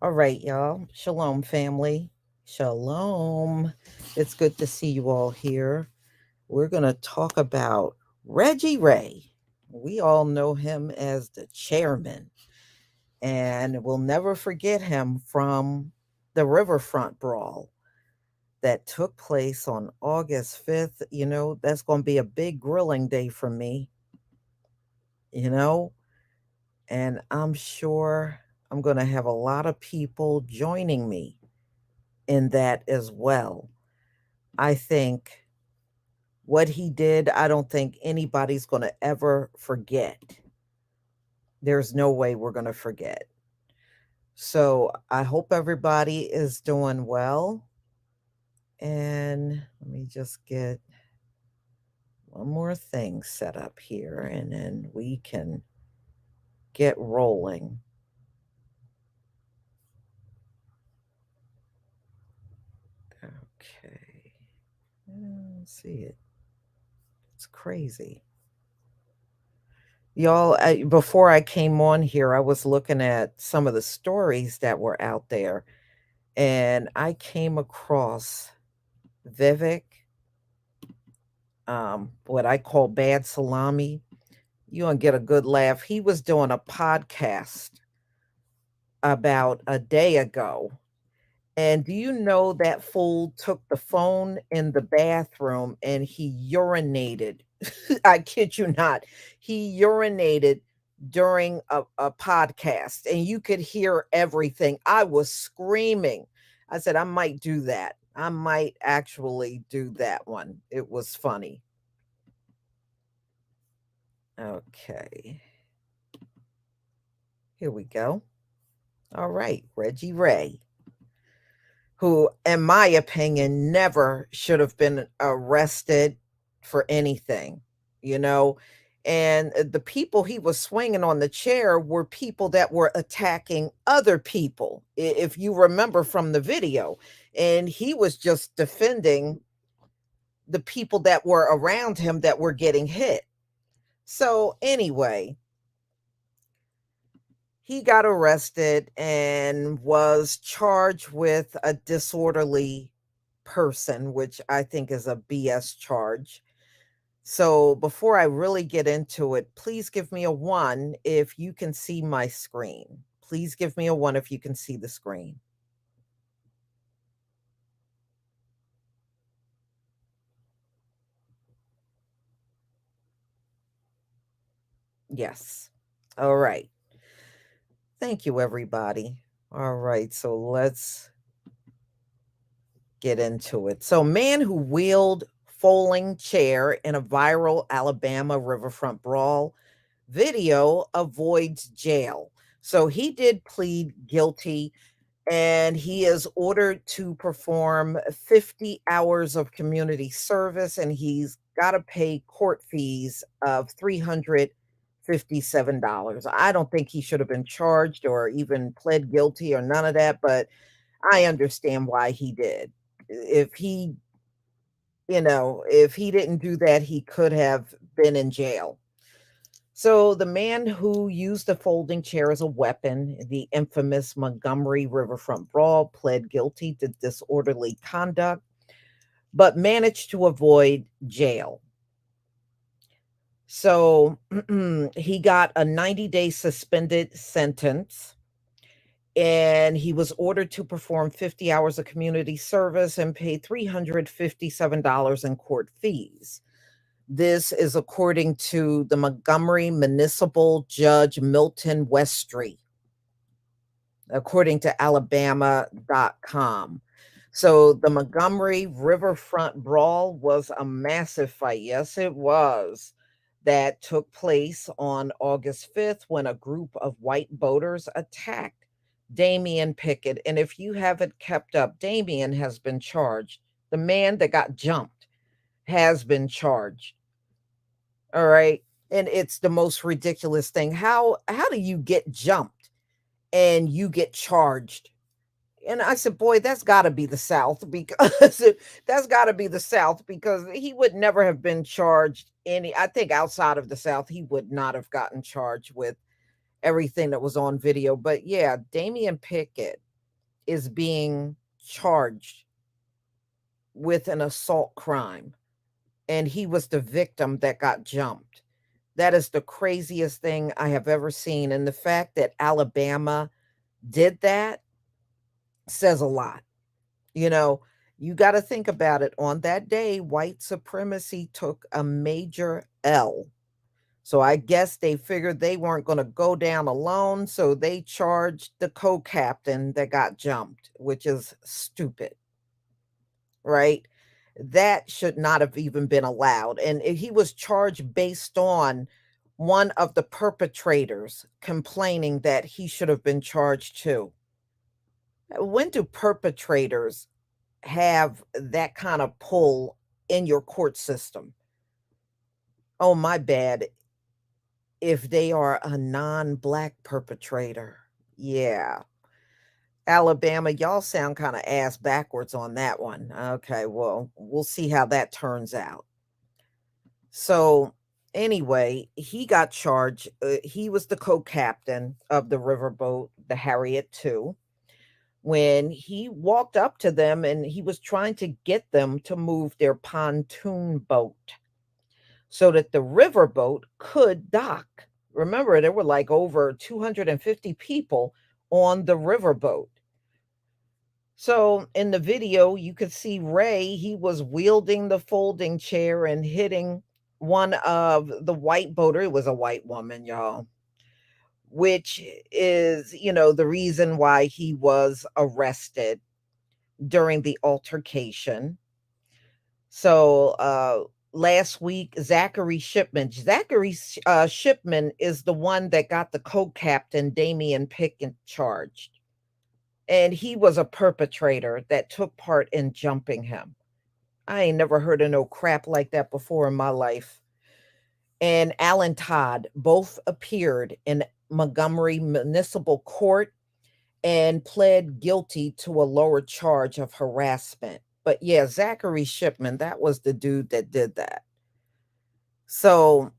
All right, y'all. Shalom, family. Shalom. It's good to see you all here. We're going to talk about Reggie Ray. We all know him as the chairman, and we'll never forget him from the Riverfront Brawl that took place on August 5th. That's going to be a big grilling day for me, you know, and I'm sure I'm going to have a lot of people joining me in that as well. I think what he did, I don't think anybody's going to ever forget. There's no way we're going to forget. So I hope everybody is doing well. And let me just get one more thing set up here and then we can get rolling. Okay. Let's see it. It's crazy. Y'all, before I came on here, I was looking at some of the stories that were out there, and I came across Vivek, what I call Bad Salami. You're going to get a good laugh. He was doing a podcast about a day ago. And do you know that fool took the phone in the bathroom and he urinated? I kid you not. He urinated during a podcast and you could hear everything. I was screaming. I said, I might do that. I might actually do that one. It was funny. Okay. Here we go. All right. Reggie Ray, who, in my opinion, never should have been arrested for anything, you know. And the people he was swinging on the chair were people that were attacking other people, if you remember from the video. And he was just defending the people that were around him that were getting hit. So, anyway, he got arrested and was charged with a disorderly person, which I think is a BS charge. So before I really get into it, please give me a one if you can see my screen. Please give me a one if you can see the screen. Yes. All right. Thank you, everybody. All right. So let's get into it. So, man who wheeled folding chair in a viral Alabama riverfront brawl video avoids jail. So he did plead guilty and he is ordered to perform 50 hours of community service and he's got to pay court fees of $357. I don't think he should have been charged or even pled guilty or none of that, but I understand why he did. If he, if he didn't do that, he could have been in jail. So the man who used the folding chair as a weapon, the infamous Montgomery Riverfront Brawl, pled guilty to disorderly conduct, but managed to avoid jail. So he got a 90-day suspended sentence and he was ordered to perform 50 hours of community service and pay $357 in court fees. This is according to the Montgomery Municipal Judge Milton Westry, according to Alabama.com. So the Montgomery Riverfront Brawl was a massive fight. Yes, it was. That took place on August 5th when a group of white boaters attacked Damian Pickett. And if you haven't kept up, Damian has been charged. The man that got jumped has been charged. All right. And it's the most ridiculous thing. How do you get jumped and you get charged? And I said, boy, that's got to be the South because that's got to be the South because he would never have been charged I think outside of the South, he would not have gotten charged with everything that was on video. But yeah, Damian Pickett is being charged with an assault crime, and he was the victim that got jumped. That is the craziest thing I have ever seen. And the fact that Alabama did that says a lot. You know, you got to think about it. On that day, white supremacy took a major L. So I guess they figured they weren't going to go down alone. So they charged the co captain that got jumped, which is stupid, right? That should not have even been allowed. And he was charged based on one of the perpetrators complaining that he should have been charged too. When do perpetrators have that kind of pull in your court system? Oh, my bad. If they are a non-black perpetrator. Yeah. Alabama, y'all sound kind of ass backwards on that one. Okay, well, we'll see how that turns out. So, anyway, he got charged. He was the co-captain of the riverboat, the Harriet 2, when he walked up to them and he was trying to get them to move their pontoon boat so that the riverboat could dock. Remember, there were like over 250 people on the riverboat. So in the video, you could see Ray, he was wielding the folding chair and hitting one of the white boater. It was a white woman, y'all, which is, the reason why he was arrested during the altercation. So last week, Zachary Shipman is the one that got the co-captain Damian Pickett charged. And he was a perpetrator that took part in jumping him. I ain't never heard of no crap like that before in my life. And Alan Todd both appeared in Montgomery Municipal Court and pled guilty to a lower charge of harassment. But yeah, Zachary Shipman, that was the dude that did that. So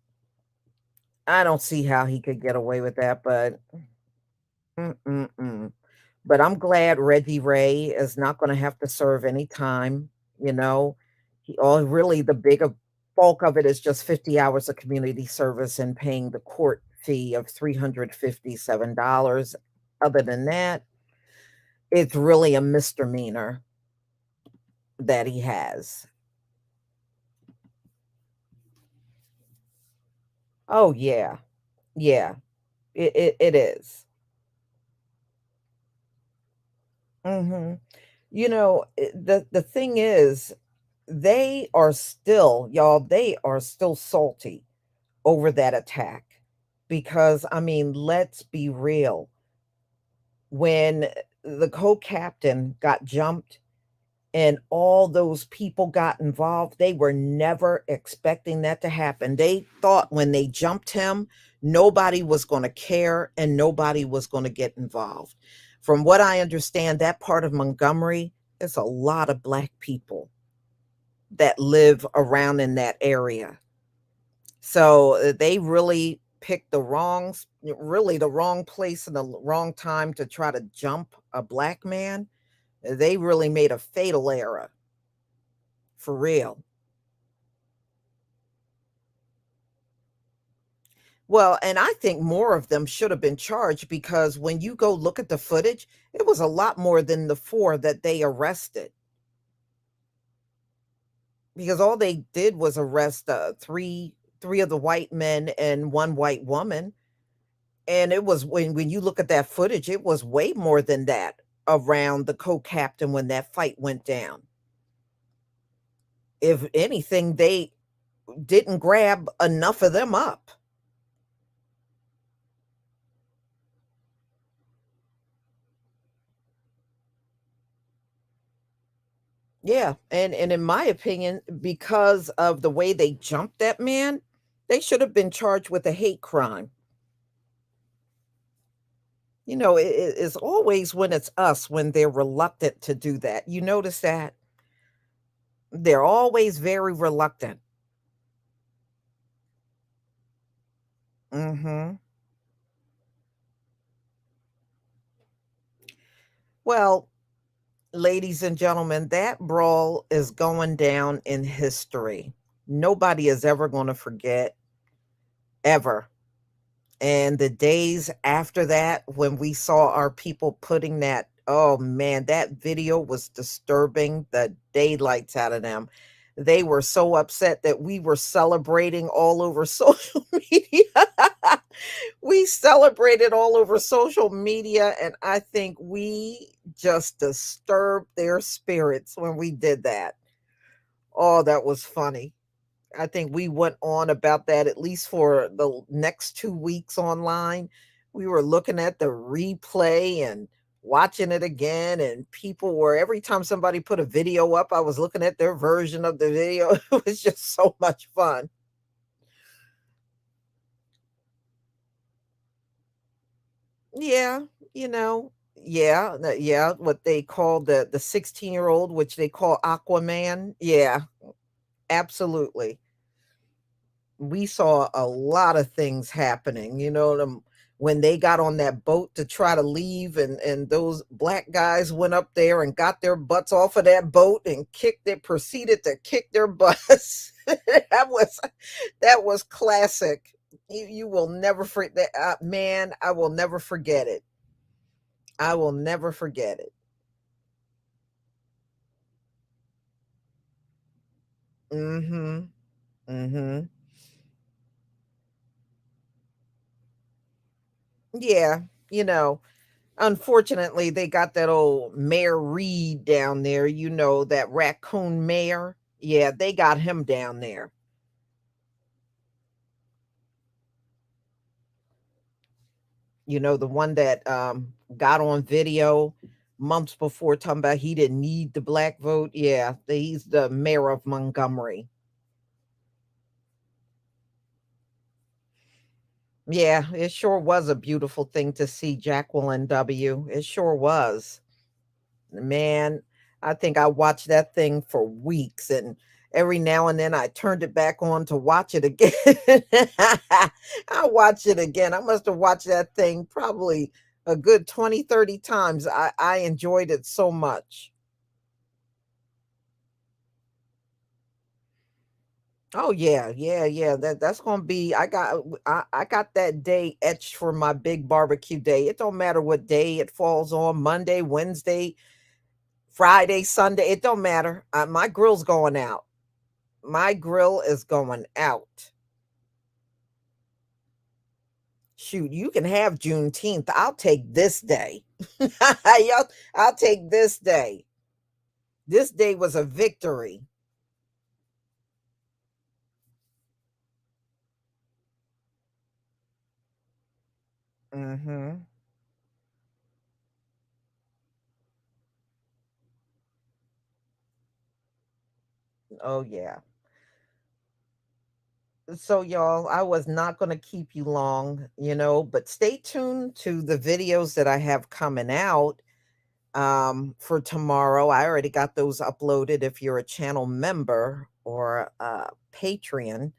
I don't see how he could get away with that, but mm-mm-mm. But I'm glad Reggie Ray is not going to have to serve any time. You know, really the bigger bulk of it is just 50 hours of community service and paying the court fee of $357. Other than that, it's really a misdemeanor that he has. Oh yeah, yeah, it is. Hmm. The thing is, they are still, y'all, they are still salty over that attack because I mean, let's be real. When the co-captain got jumped and all those people got involved, they were never expecting that to happen. They thought when they jumped him, nobody was going to care and nobody was going to get involved. From what I understand, that part of Montgomery is a lot of black people that live around in that area. So they really picked really the wrong place and the wrong time to try to jump a black man. They really made a fatal error for real. Well, and I think more of them should have been charged because when you go look at the footage, it was a lot more than the four that they arrested. because all they did was arrest three of the white men and one white woman. And it was when you look at that footage, it was way more than that around the co-captain when that fight went down. If anything, they didn't grab enough of them up. Yeah, and in my opinion, because of the way they jumped that man, they should have been charged with a hate crime. It's always when it's us when they're reluctant to do that. You notice that? They're always very reluctant. Mhm. Well, ladies and gentlemen, that brawl is going down in history. Nobody is ever gonna forget, ever. And the days after that, when we saw our people putting that, oh man, that video was disturbing the daylights out of them. They were so upset that we were celebrating all over social media. We celebrated all over social media, and I think we just disturbed their spirits when we did that. Oh, that was funny. I think we went on about that at least for the next 2 weeks online. We were looking at the replay and watching it again, and people were every time somebody put a video up, I was looking at their version of the video. It was just so much fun. Yeah, yeah, what they call the 16-year-old, which they call Aquaman. Yeah, absolutely. We saw a lot of things happening, them when they got on that boat to try to leave, and those black guys went up there and got their butts off of that boat and kicked it proceeded to kick their butts. That was classic. You will never forget that, man. I will never forget it. I will never forget it. Mhm. Mhm. Yeah, you know, unfortunately, they got that old Mayor Reed down there, that raccoon mayor. Yeah, they got him down there. The one that got on video months before talking about he didn't need the black vote. Yeah, he's the mayor of Montgomery. Yeah, it sure was a beautiful thing to see Jacqueline W. It sure was. Man, I think I watched that thing for weeks, and every now and then I turned it back on to watch it again. I watch it again. I must have watched that thing probably a good 20, 30 times. I enjoyed it so much. Oh yeah, yeah, yeah. That's gonna be I got that day etched for my big barbecue day. It don't matter what day it falls on, Monday, Wednesday, Friday, Sunday, it don't matter. My grill's going out. My grill is going out. Shoot, you can have Juneteenth. I'll take this day. I'll take this day. This day was a victory. Hmm. Oh yeah. So y'all, I was not going to keep you long, but stay tuned to the videos that I have coming out for tomorrow. I already got those uploaded. If you're a channel member or Patreon,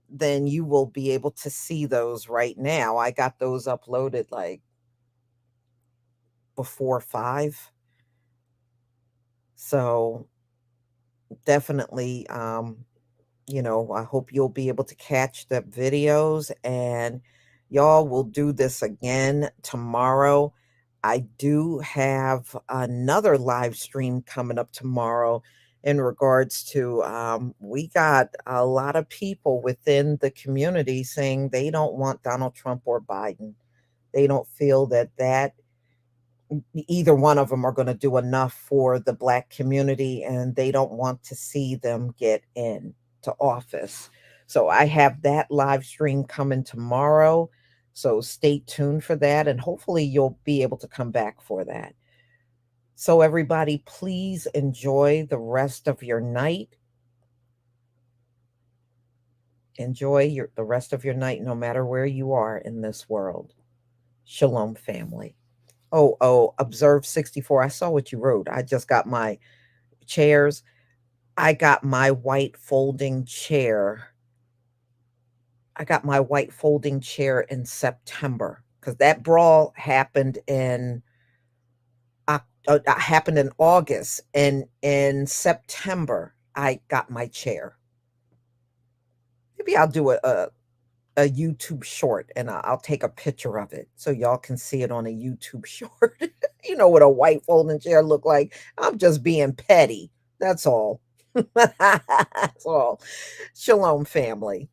then you will be able to see those right now. I got those uploaded like before 5. So definitely, I hope you'll be able to catch the videos, and y'all will do this again tomorrow. I do have another live stream coming up tomorrow in regards to we got a lot of people within the community saying they don't want Donald Trump or Biden. They don't feel that either one of them are going to do enough for the black community, and they don't want to see them get in to office. So I have that live stream coming tomorrow. So stay tuned for that, and hopefully you'll be able to come back for that. So everybody, please enjoy the rest of your night. Enjoy the rest of your night, no matter where you are in this world. Shalom, family. Oh, observe 64. I saw what you wrote. I just got my chairs. I got my white folding chair. I got my white folding chair in September because that brawl happened in August, and in September I got my chair. Maybe I'll do a YouTube short, and I'll take a picture of it so y'all can see it on a YouTube short. You know what a white folding chair look like. I'm just being petty. That's all. That's all. Shalom, family.